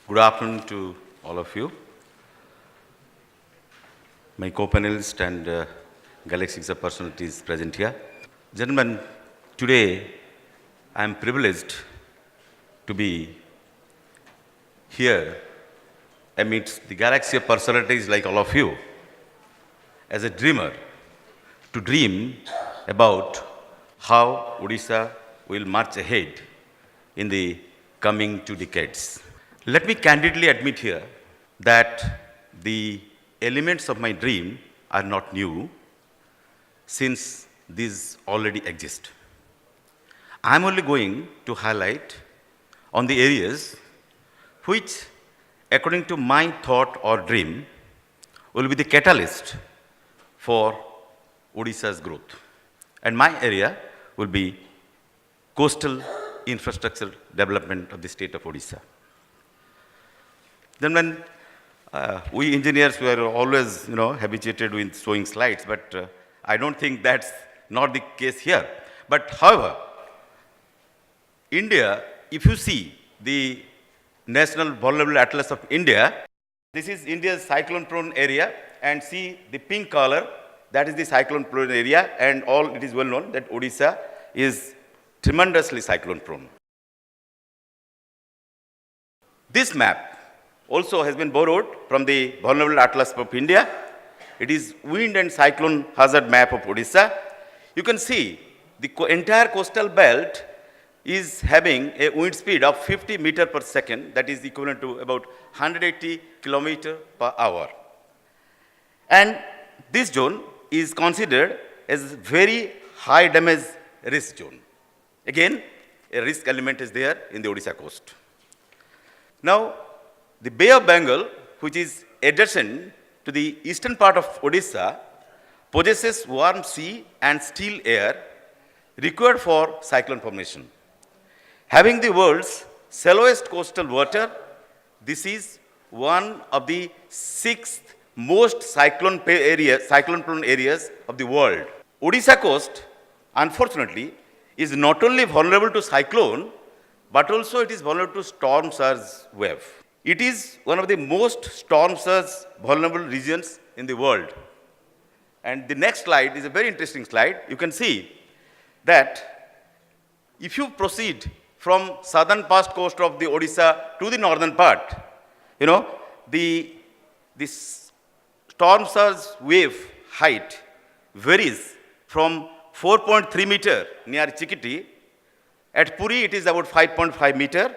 Good afternoon to all of you, my co-panelists and galaxies of personalities present here. Gentlemen, today I am privileged to be here amidst the galaxy of personalities like all of you as a dreamer to dream about how Odisha will march ahead in the coming 2 decades. Let me candidly admit here that the elements of my dream are not new since these already exist. I am only going to highlight on the areas which, according to my thought or dream, will be the catalyst for Odisha's growth. And my area will be coastal infrastructure development of the state of Odisha. Then when we engineers were always, habituated with showing slides, but I don't think that's not the case here. But however, India, if you see the National Vulnerable Atlas of India, this is India's cyclone-prone area, and see the pink color, that is the cyclone-prone area, and all it is well known that Odisha is tremendously cyclone-prone. This map also has been borrowed from the Vulnerable Atlas of India. It is wind and cyclone hazard map of Odisha. You can see the entire coastal belt is having a wind speed of 50 meter per second, that is equivalent to about 180 kilometer per hour. And this zone is considered as very high damage risk zone. Again, a risk element is there in the Orissa coast. Now, the Bay of Bengal, which is adjacent to the eastern part of Odisha, possesses warm sea and still air required for cyclone formation. Having the world's shallowest coastal water, this is one of the 6th most cyclone-prone areas of the world. Odisha coast, unfortunately, is not only vulnerable to cyclone, but also it is vulnerable to storm surge wave. It is one of the most storm surge vulnerable regions in the world. And the next slide is a very interesting slide. You can see that if you proceed from southern past coast of the Odisha to the northern part, the storm surge wave height varies from 4.3 meter near Chikiti. At Puri, it is about 5.5 meter.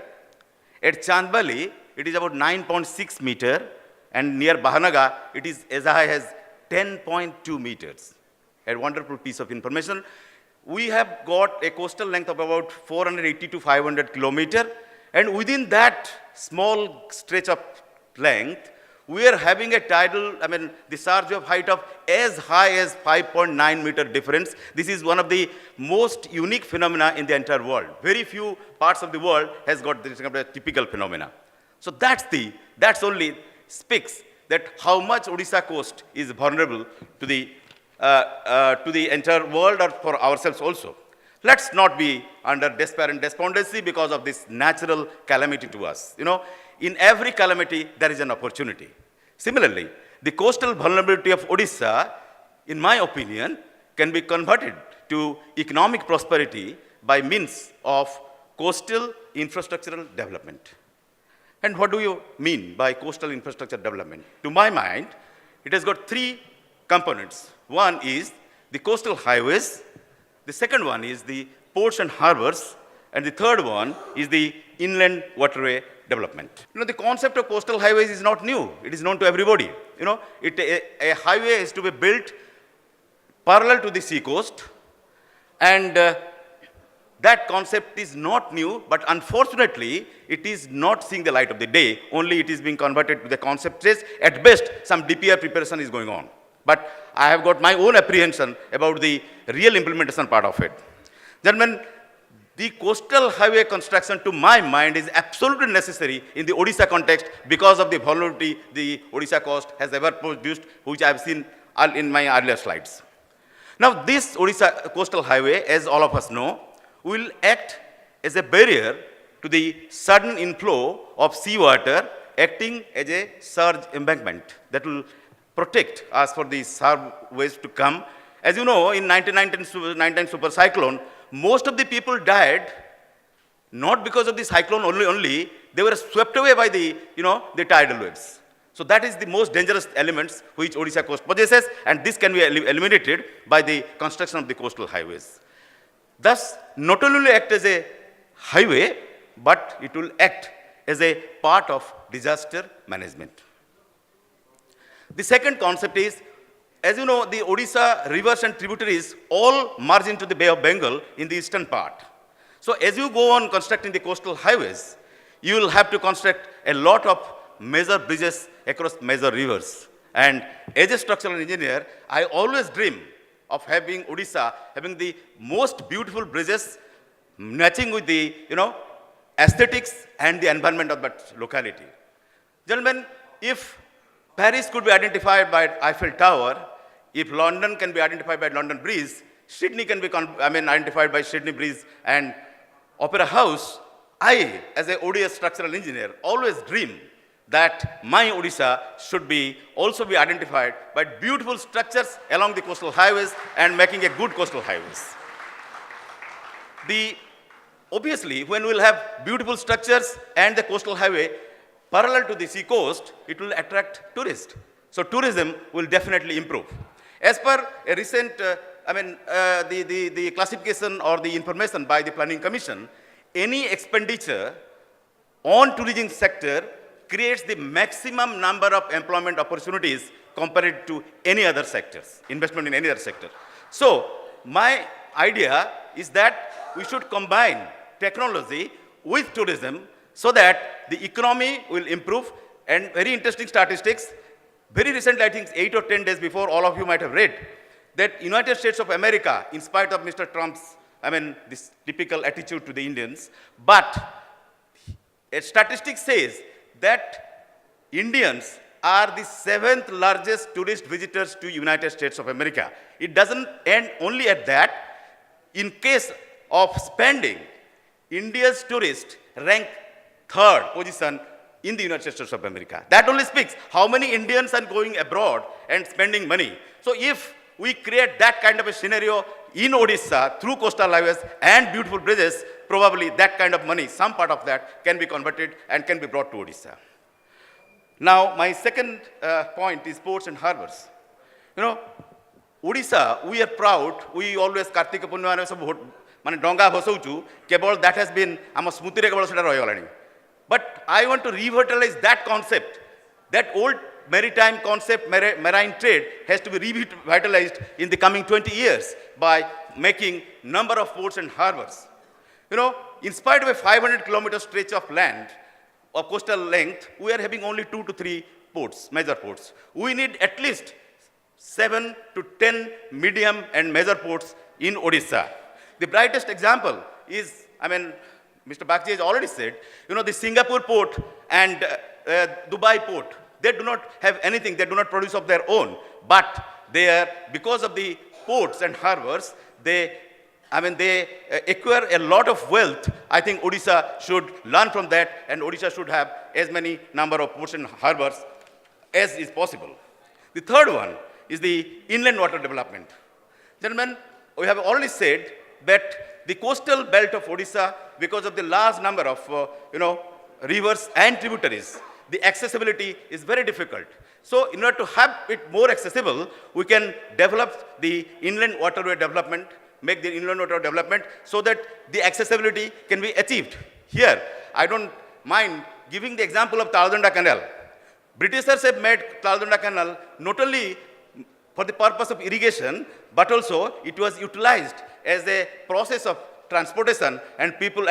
At Chandbali, it is about 9.6 meter. And near Bahanaga, it is as high as 10.2 meters. A wonderful piece of information. We have got a coastal length of about 480 to 500 kilometer. And within that small stretch of length, we are having a tidal, the surge of height of as high as 5.9 meter difference. This is one of the most unique phenomena in the entire world. Very few parts of the world has got this kind of a typical phenomena. So that's only speaks that how much Odisha coast is vulnerable to the entire world or for ourselves also. Let's not be under despair and despondency because of this natural calamity to us. In every calamity, there is an opportunity. Similarly, the coastal vulnerability of Odisha, in my opinion, can be converted to economic prosperity by means of coastal infrastructural development. And what do you mean by coastal infrastructure development? To my mind, it has got 3 components. One is the coastal highways, the second one is the ports and harbors, and the third one is the inland waterway development. The concept of coastal highways is not new. It is known to everybody. A highway is to be built parallel to the sea coast, and that concept is not new, but unfortunately, it is not seeing the light of the day. Only it is being converted to the concept stage. At best, some DPR preparation is going on. But I have got my own apprehension about the real implementation part of it. Gentlemen, the coastal highway construction, to my mind, is absolutely necessary in the Odisha context because of the vulnerability the Odisha coast has ever produced, which I have seen in my earlier slides. Now, this Odisha coastal highway, as all of us know, will act as a barrier to the sudden inflow of seawater acting as a surge embankment that will protect us for the surge waves to come. As you know, in 1999 super cyclone, most of the people died not because of the cyclone only, they were swept away by the, the tidal waves. So that is the most dangerous elements which Orissa coast possesses, and this can be eliminated by the construction of the coastal highways. Thus, not only act as a highway, but it will act as a part of disaster management. The second concept is, as you know, the Odisha rivers and tributaries all merge into the Bay of Bengal in the eastern part. So as you go on constructing the coastal highways, you will have to construct a lot of major bridges across major rivers. And as a structural engineer, I always dream of having Odisha having the most beautiful bridges matching with the, aesthetics and the environment of that locality. Gentlemen, if Paris could be identified by Eiffel Tower, if London can be identified by London Bridge, Sydney can be identified by Sydney Bridge and Opera House, I, as an ODS structural engineer, always dream that my Odisha should also be identified by beautiful structures along the coastal highways and making a good coastal highways. Obviously, when we'll have beautiful structures and the coastal highway parallel to the sea coast, it will attract tourists. So tourism will definitely improve. As per a recent, the classification or the information by the Planning Commission, any expenditure on tourism sector creates the maximum number of employment opportunities compared to any other sectors, investment in any other sector. So my idea is that we should combine technology with tourism so that the economy will improve. And very interesting statistics, very recently, I think 8 or 10 days before, all of you might have read that United States of America, in spite of Mr. Trump's, this typical attitude to the Indians, but a statistic says that Indians are the 7th largest tourist visitors to United States of America. It doesn't end only at that. In case of spending, India's tourists rank 3rd position in the United States of America. That only speaks how many Indians are going abroad and spending money. So if we create that kind of a scenario in Odisha through coastal highways and beautiful bridges, probably that kind of money, some part of that can be converted and can be brought to Odisha. Now, my second point is ports and harbors. Odisha, we are proud, we always Kartika Punnimane sabu mane donga bosauchu, kebol that has been ama smutire kebol seta rohigalani. But I want to revitalize that concept. That old maritime concept, marine trade, has to be revitalized in the coming 20 years by making number of ports and harbors. In spite of a 500 kilometer stretch of land of coastal length, we are having only 2 to 3 ports, major ports. We need at least 7 to 10 medium and major ports in Odisha. The brightest example is, Mr. Bakji has already said, the Singapore port and Dubai port, they do not have anything, they do not produce of their own, but they are, because of the ports and harbors, they acquire a lot of wealth. I think Odisha should learn from that, and Odisha should have as many number of ports and harbors as is possible. The third one is the inland water development. Gentlemen, we have already said that the coastal belt of Odisha, because of the large number of rivers and tributaries, the accessibility is very difficult. So in order to have it more accessible, we can develop the inland waterway development, make the inland water development so that the accessibility can be achieved. Here, I don't mind giving the example of Taladanda Canal. Britishers have made Taladanda Canal not only for the purpose of irrigation, but also it was utilized as a process of transportation, and people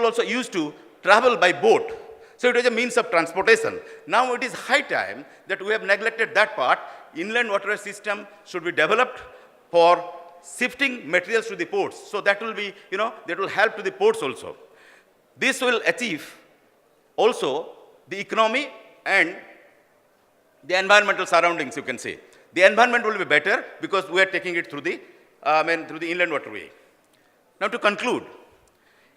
also used to travel by boat. So it was a means of transportation. Now it is high time that we have neglected that part. Inland waterway system should be developed for shifting materials to the ports. So that will be, that will help to the ports also. This will achieve also the economy and the environmental surroundings, you can say. The environment will be better because we are taking it through the, through the inland waterway. Now to conclude,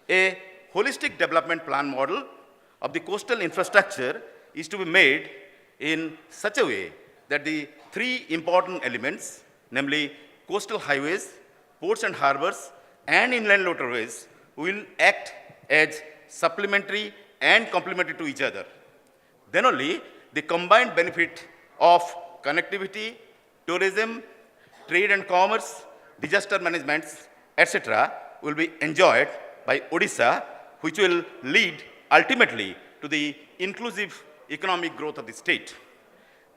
a holistic development plan model of the coastal infrastructure is to be made in such a way that the three important elements, namely coastal highways, ports and harbors, and inland waterways, will act as supplementary and complementary to each other. Then only the combined benefit of connectivity, tourism, trade and commerce, disaster management, etc. will be enjoyed by Odisha, which will lead ultimately to the inclusive economic growth of the state.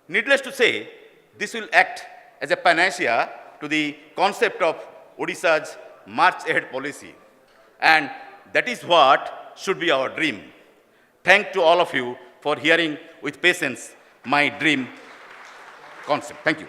Needless to say, this will act as a panacea to the concept of Odisha's march ahead policy. And that is what should be our dream. Thank to all of you for hearing with patience my dream concept. Thank you.